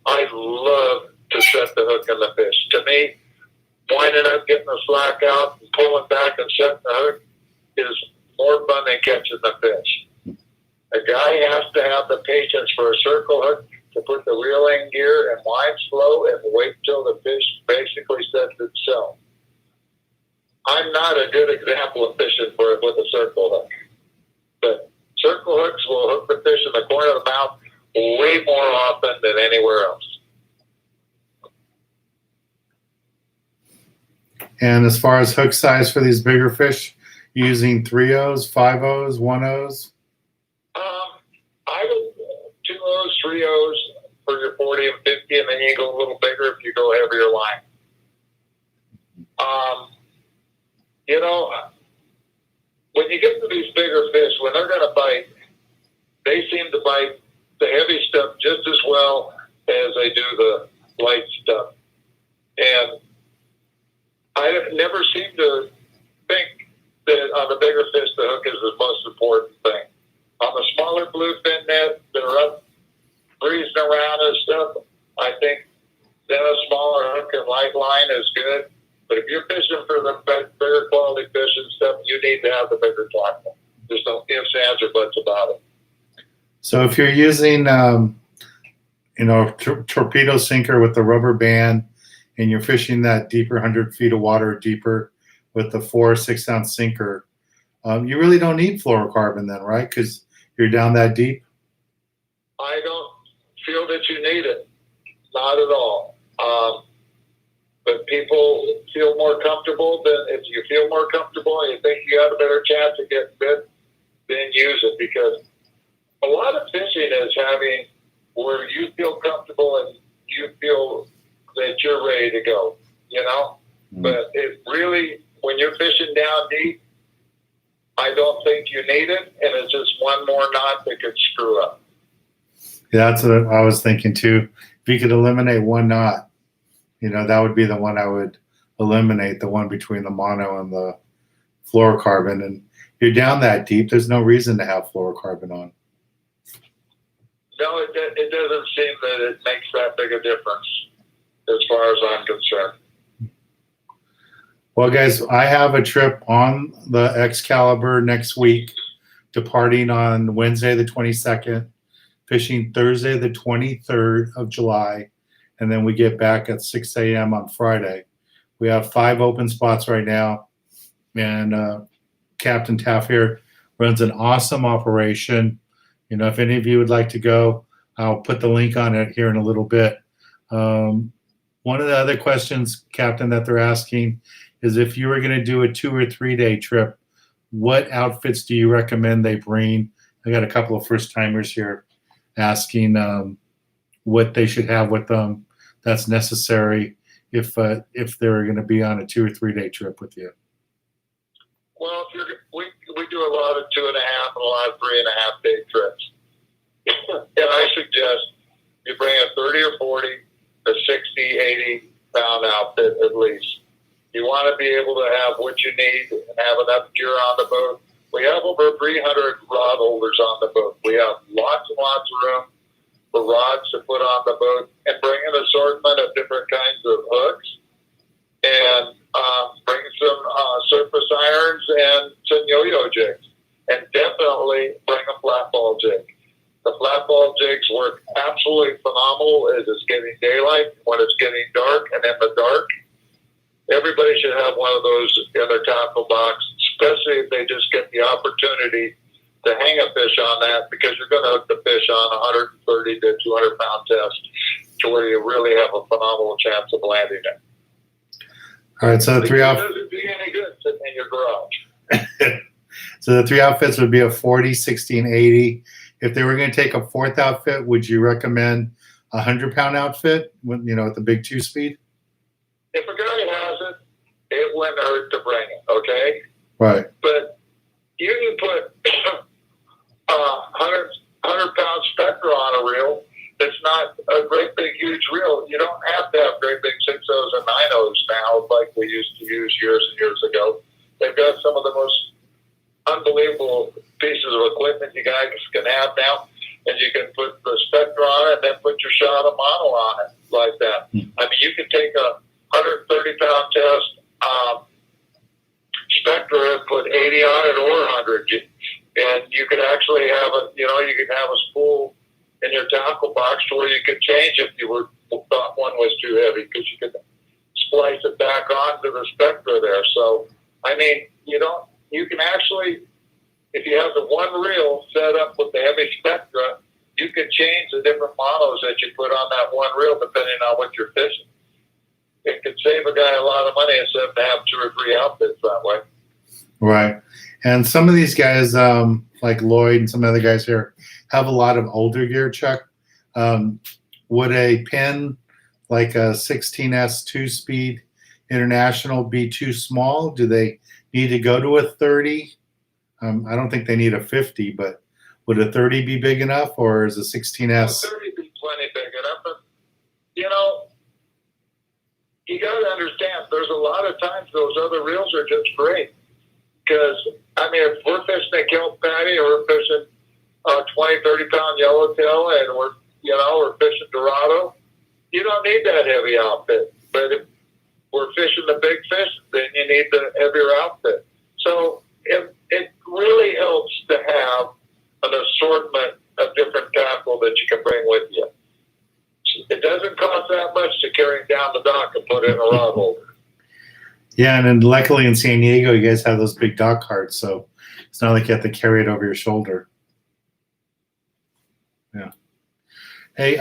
I love to set the hook in the fish. To me, winding up, getting the slack out, and pulling back and setting the hook is more fun than catching the fish. A guy has to have the patience for a circle hook to put the reel in gear and wind slow and wait till the fish basically sets itself. I'm not a good example of fishing for it with a circle hook, but circle hooks will hook the fish in the corner of the mouth way more often than anywhere else. And as far as hook size for these bigger fish, using 3/0s, 5/0s, 1/0s? I would 2/0s, 3/0s for your 40 and 50, and then you go a little bigger if you go heavier line. When you get to these bigger fish, when they're going to bite, they seem to bite the heavy stuff just as well as they do the light stuff. And I never seem to think that on the bigger fish, the hook is the most important thing. On the smaller bluefin net that are up breezing around and stuff, I think then a smaller hook and light line is good. But if you're fishing for the bigger quality fish and stuff, you need to have the bigger tackle. There's no ifs, ands, or buts about it. So if you're using, torpedo sinker with the rubber band, and you're fishing that deeper 100 feet of water deeper with the 4 or 6 ounce sinker, you really don't need fluorocarbon then, right? Because you're down that deep. I don't feel that you need it. Not at all. But people feel more comfortable. If you feel more comfortable and you think you have a better chance of getting bit, then use it. Because a lot of fishing is having where you feel comfortable and you feel that you're ready to go, But it really, when you're fishing down deep, I don't think you need it, and it's just one more knot that could screw up. Yeah, that's what I was thinking too. If you could eliminate one knot, that would be the one I would eliminate, the one between the mono and the fluorocarbon. And you're down that deep, there's no reason to have fluorocarbon on. No, it doesn't seem that it makes that big a difference as far as I'm concerned. Well, guys, I have a trip on the Excalibur next week, departing on Wednesday the 22nd, fishing Thursday the 23rd of July, and then we get back at 6 a.m. on Friday. We have 5 open spots right now, and Captain Taft here runs an awesome operation. If any of you would like to go, I'll put the link on it here in a little bit. One of the other questions, Captain, that they're asking is if you were going to do a 2 or 3 day trip, what outfits do you recommend they bring? I got a couple of first timers here asking what they should have with them that's necessary if they're going to be on a 2 or 3 day trip with you. Well, we do a lot of 2.5 and a lot of 3.5 day trips. And I suggest you bring a 30 or 40, a 60, 80 pound outfit at least. You want to be able to have what you need and have enough gear on the boat. We have over 300 rod holders on the boat. We have lots and lots of room for rods to put on the boat. And bring an assortment of different kinds of hooks, and bring some surface irons and some yo-yo jigs, and definitely bring a flat ball jig. The flat ball jigs work absolutely phenomenal as it's getting daylight, when it's getting dark, and in the dark. Everybody should have one of those in their tackle box, especially if they just get the opportunity to hang a fish on that, because you're going to hook the fish on a 130 to 200 pound test to where you really have a phenomenal chance of landing it. All right, so the three It doesn't do you any good sitting in your garage. So the three outfits would be a 40, 60, and 80. If they were going to take a fourth outfit, would you recommend a 100-pound outfit, with, with the big 2-speed? If a guy has it, it wouldn't hurt to bring it, okay? Right. But you can put a 100-pound spectra on a reel that's not a great big huge reel. You don't have to have great big 6.0s and 9.0s now like we used to use years and years ago. They've got some of the most unbelievable pieces of equipment you guys can have now, and you can put the spectra on it and then put your shot of mono on it like that. I mean, you can take a 130-pound test spectra and put 80 on it or 100, and you could actually have you could have a spool in your tackle box to where you could change if you thought one was too heavy, because you could splice it back onto the spectra there. So, I mean, you can actually, if you have the one reel set up with the heavy spectra, you can change the different monos that you put on that one reel depending on what you're fishing. It could save a guy a lot of money instead of to have 2 or 3 outfits that way. Right. And some of these guys, like Lloyd and some other guys here, have a lot of older gear, Chuck. Would a pin like a 16S 2-speed international be too small? Do they need to go to a 30? I don't think they need a 50, but would a 30 be big enough, or is a 16S? 30 be plenty big enough. But, you got to understand, there's a lot of times those other reels are just great. Because, I mean, if we're fishing a kelp patty or we're fishing a 20, 30-pound yellowtail and we're fishing Dorado, you don't need that heavy outfit. But if we're fishing the big fish, then you need the heavier outfit. So it really helps to have an assortment of different tackle that you can bring with you. It doesn't cost that much to carry it down the dock and put it in a rod holder. Yeah, and then luckily in San Diego, you guys have those big dock carts, so it's not like you have to carry it over your shoulder. Yeah. Hey,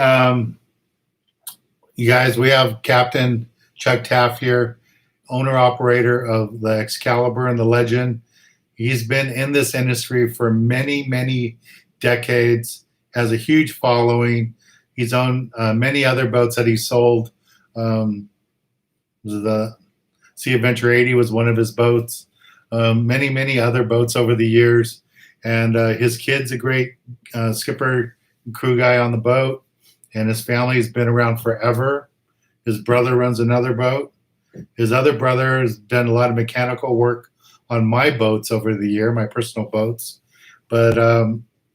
you guys, we have Captain Chuck Taft here, owner-operator of the Excalibur and the Legend. He's been in this industry for many, many decades, has a huge following. He's owned many other boats that he sold. The Sea Adventure 80 was one of his boats. Many, many other boats over the years. And his kid's a great skipper and crew guy on the boat. And his family's been around forever. His brother runs another boat. His other brother has done a lot of mechanical work on my boats over the year, my personal boats. But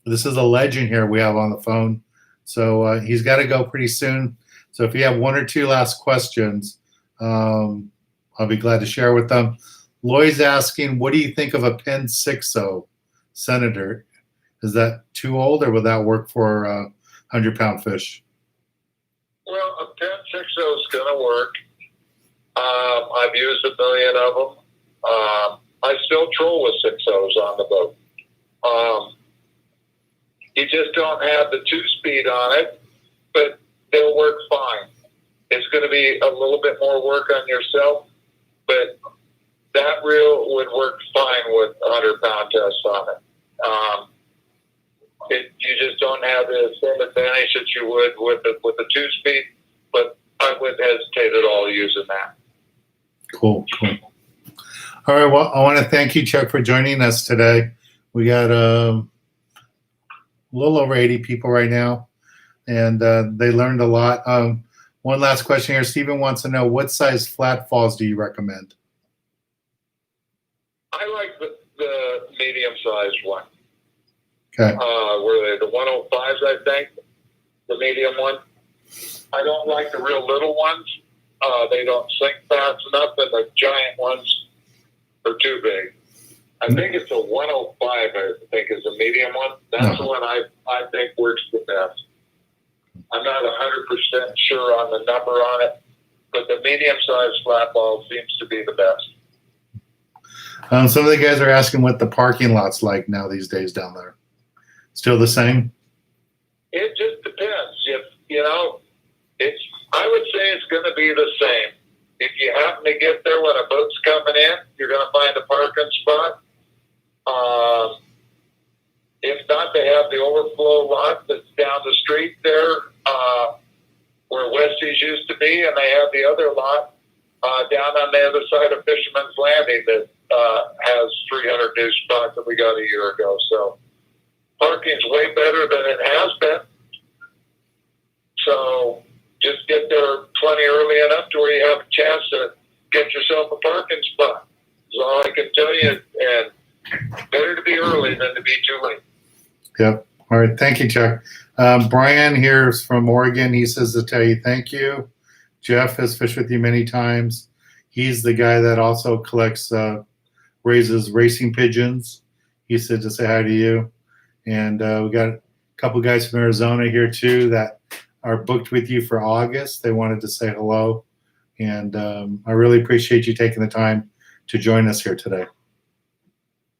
this is a legend here we have on the phone. So he's got to go pretty soon. So if you have 1 or 2 last questions, I'll be glad to share with them. Lloyd's asking, what do you think of a Penn 6.0 Senator? Is that too old, or would that work for 100-pound fish? Well, a Penn 6.0 is going to work. I've used a million of them. I still troll with 6.0s on the boat. You just don't have the 2-speed on it, but they'll work fine. It's going to be a little bit more work on yourself, but that reel would work fine with 100-pound test on it. You just don't have the same advantage that you would with the 2-speed, but I wouldn't hesitate at all using that. Cool. All right, well, I want to thank you, Chuck, for joining us today. We got a little over 80 people right now, and they learned a lot. One last question here. Stephen wants to know, what size flat falls do you recommend? I like the medium-sized one. Okay. Were they the 105s, I think? The medium one. I don't like the real little ones. They don't sink fast enough, and the giant ones are too big. I think it's a 105, I think, is a medium one. That's the one I think works the best. I'm not 100% sure on the number on it, but the medium-sized flat ball seems to be the best. Some of the guys are asking what the parking lot's like now these days down there. Still the same? It just depends. If I would say it's going to be the same. If you happen to get there when a boat's coming in, you're going to find a parking spot. If not, they have the overflow lot that's down the street there where Westie's used to be, and they have the other lot down on the other side of Fisherman's Landing that has 300 new spots that we got a year ago. So parking's way better than it has been. So just get there plenty early enough to where you have a chance to get yourself a parking spot. That's all I can tell you. And better to be early than to be too late. Yep. All right. Thank you, Chuck. Brian here is from Oregon. He says to tell you thank you. Jeff has fished with you many times. He's the guy that also collects, raises racing pigeons. He said to say hi to you. And we got a couple guys from Arizona here too that are booked with you for August. They wanted to say hello. And I really appreciate you taking the time to join us here today.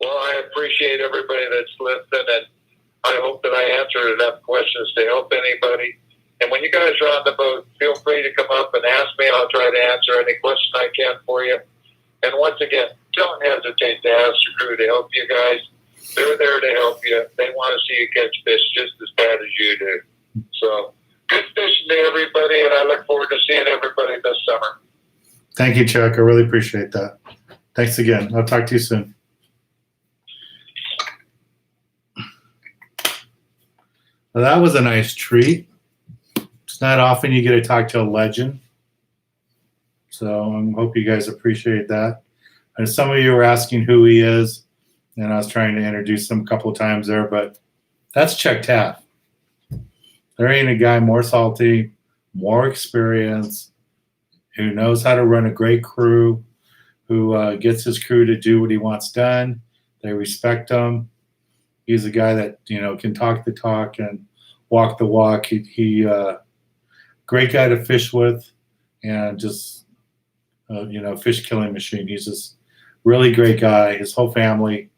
Well, I appreciate everybody that's listening, and I hope that I answered enough questions to help anybody. And when you guys are on the boat, feel free to come up and ask me. I'll try to answer any question I can for you. And once again, don't hesitate to ask your crew to help you guys. They're there to help you. They want to see you catch fish just as bad as you do. So good fishing to everybody, and I look forward to seeing everybody this summer. Thank you, Chuck. I really appreciate that. Thanks again. I'll talk to you soon. Well, that was a nice treat. It's not often you get to talk to a legend. So I hope you guys appreciate that. And some of you were asking who he is, and I was trying to introduce him a couple of times there, but that's Chuck Taft. There ain't a guy more salty, more experienced, who knows how to run a great crew, who gets his crew to do what he wants done. They respect him. He's a guy that, can talk the talk and walk the walk. He great guy to fish with, and just, fish killing machine. He's just really great guy. His whole family,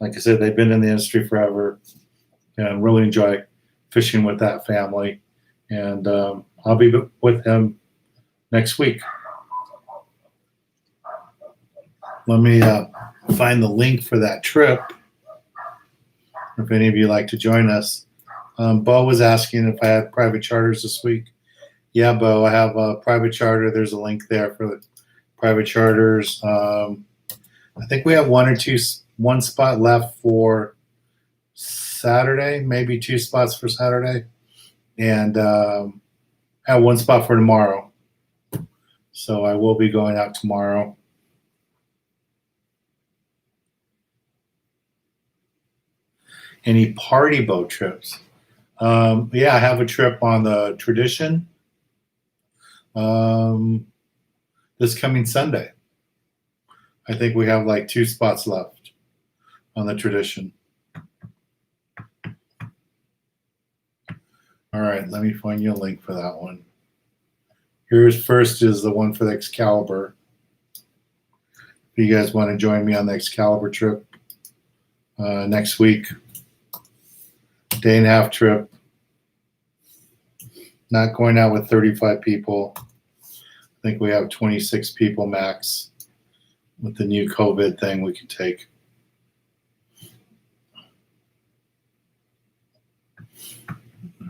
like I said, they've been in the industry forever, and really enjoy fishing with that family. And I'll be with him next week. Let me find the link for that trip. If any of you like to join us. Bo was asking if I had private charters this week. Yeah, Bo, I have a private charter. There's a link there for the private charters. I think we have one spot left for Saturday, maybe 2 spots for Saturday, and have 1 spot for tomorrow. So I will be going out tomorrow. Any party boat trips? Yeah, I have a trip on the Tradition this coming Sunday. I think we have like 2 spots left on the Tradition. All right, let me find you a link for that one. Here's first is the one for the Excalibur. If you guys want to join me on the Excalibur trip next week. Day and a half trip. Not going out with 35 people. I think we have 26 people max. With the new COVID thing we can take.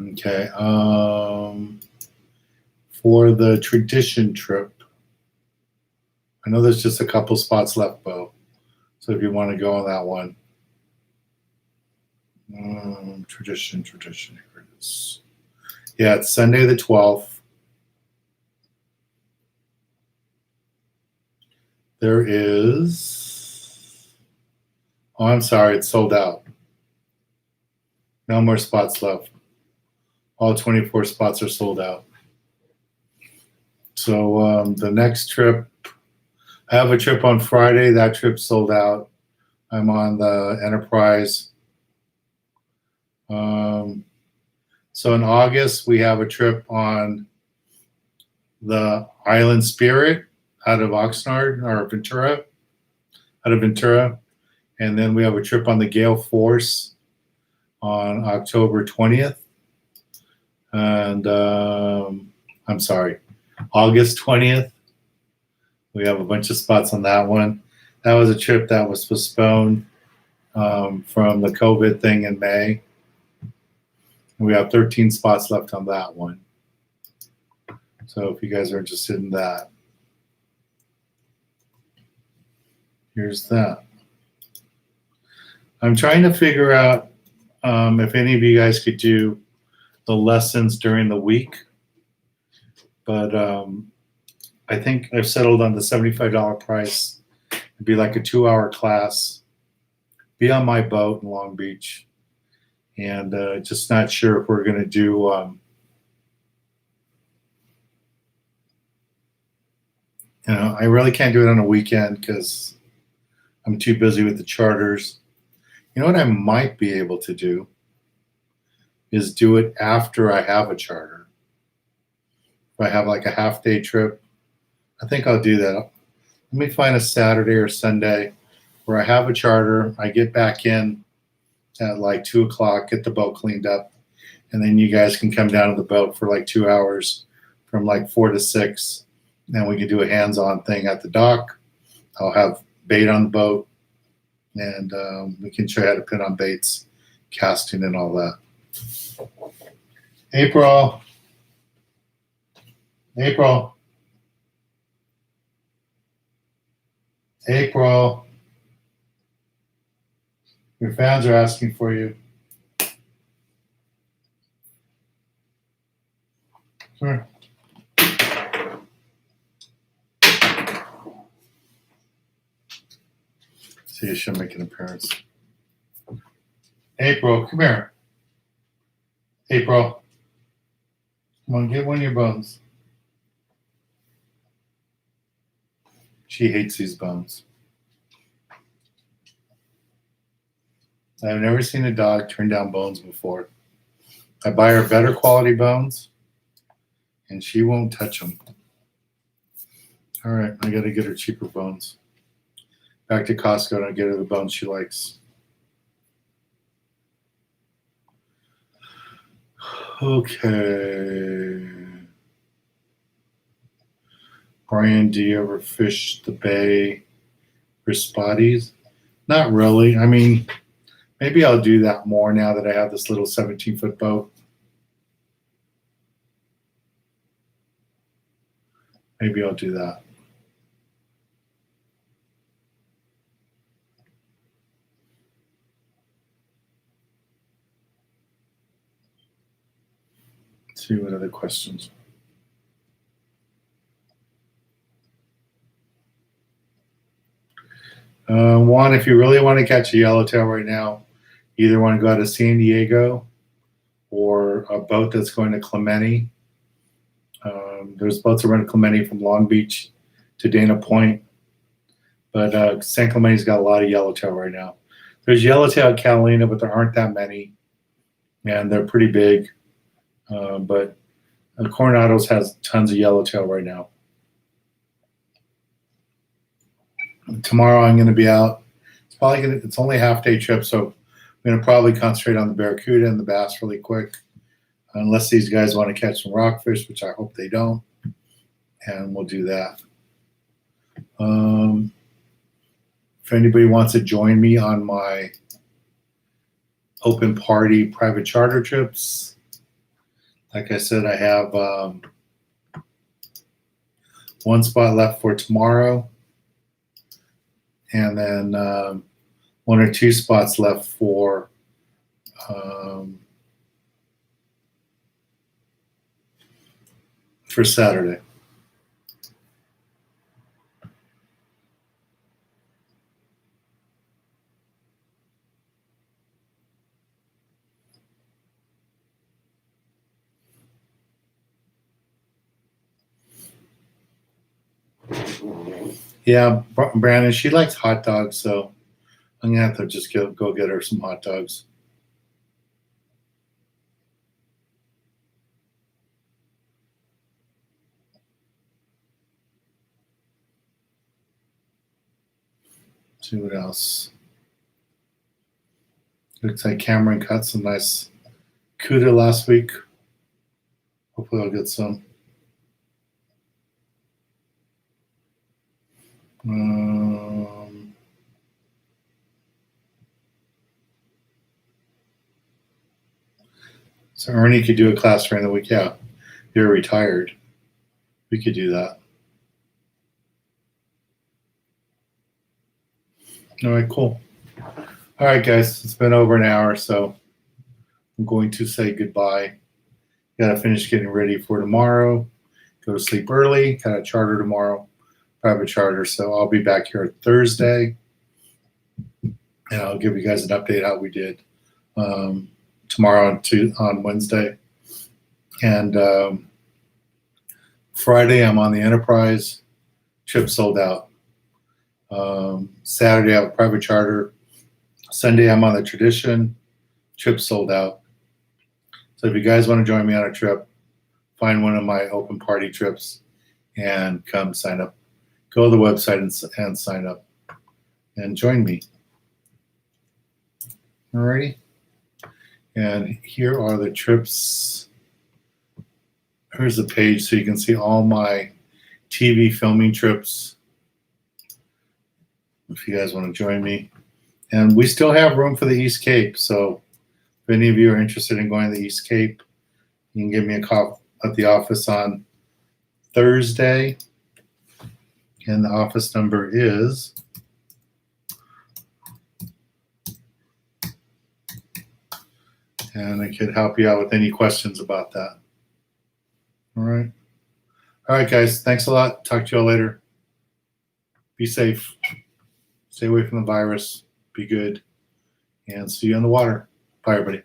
Okay. For the Tradition trip, I know there's just a couple spots left, Bo. So if you want to go on that one. Tradition. Here it is. Yeah, it's Sunday the 12th. There is. Oh, I'm sorry, it's sold out. No more spots left. All 24 spots are sold out. So the next trip, I have a trip on Friday. That trip sold out. I'm on the Enterprise. So in August, we have a trip on the Island Spirit out of Oxnard or Ventura, out of Ventura. And then we have a trip on the Gale Force on October 20th. And I'm sorry, August 20th. We have a bunch of spots on that one. That was a trip that was postponed from the COVID thing in May. And we have 13 spots left on that one. So if you guys are interested in that, here's that. I'm trying to figure out if any of you guys could do the lessons during the week, but I think I've settled on the $75 price. It'd be like a 2-hour class, be on my boat in Long Beach, and just not sure if we're going to do I really can't do it on a weekend because I'm too busy with the charters. You know what I might be able to do is do it after I have a charter. If I have like a half-day trip, I think I'll do that. Let me find a Saturday or Sunday where I have a charter. I get back in at like 2 o'clock, get the boat cleaned up, and then you guys can come down to the boat for like 2 hours from like 4 to 6. Then we can do a hands-on thing at the dock. I'll have bait on the boat, and we can show you how to put on baits, casting, and all that. April. Your fans are asking for you. Sure. See if she'll make an appearance. April, come here. April. Come on, get one of your bones. She hates these bones. I've never seen a dog turn down bones before. I buy her better quality bones, and she won't touch them. All right, I got to get her cheaper bones. Back to Costco and get her the bones she likes. Okay. Brian, do you ever fish the bay for spotties? Not really. I mean, maybe I'll do that more now that I have this little 17-foot boat. Maybe I'll do that. Let's see what other questions. One, if you really want to catch a yellowtail right now, you either want to go out of San Diego or a boat that's going to Clemente. There's boats around Clemente from Long Beach to Dana Point, but San Clemente's got a lot of yellowtail right now. There's yellowtail at Catalina, but there aren't that many, and they're pretty big. But Coronado's has tons of yellowtail right now. Tomorrow I'm going to be out. It's only a half-day trip, so I'm going to probably concentrate on the barracuda and the bass really quick, unless these guys want to catch some rockfish, which I hope they don't, and we'll do that. If anybody wants to join me on my open party private charter trips, like I said, I have one spot left for tomorrow, and then 1 or 2 spots left for Saturday. Yeah, Brandon, she likes hot dogs, so I'm gonna have to just go get her some hot dogs. See what else. Looks like Cameron cut some nice cuda last week. Hopefully I'll get some. So Ernie could do a class during the week. Yeah, you're retired. We could do that. All right, cool. All right, guys, it's been over an hour, so I'm going to say goodbye. Got to finish getting ready for tomorrow. Go to sleep early. Got a charter tomorrow, private charter. So I'll be back here Thursday, and I'll give you guys an update how we did tomorrow on Wednesday. And Friday, I'm on the Enterprise. Trip sold out. Saturday, I have a private charter. Sunday, I'm on the Tradition. Trip sold out. So if you guys want to join me on a trip, find one of my open party trips and come sign up. Go to the website and sign up and join me. Alrighty. And here are the trips. Here's the page so you can see all my TV filming trips if you guys want to join me. And we still have room for the East Cape. So if any of you are interested in going to the East Cape, you can give me a call at the office on Thursday. And the office number is and I could help you out with any questions about that. All right. All right, guys. Thanks a lot. Talk to you all later. Be safe. Stay away from the virus. Be good. And see you on the water. Bye, everybody.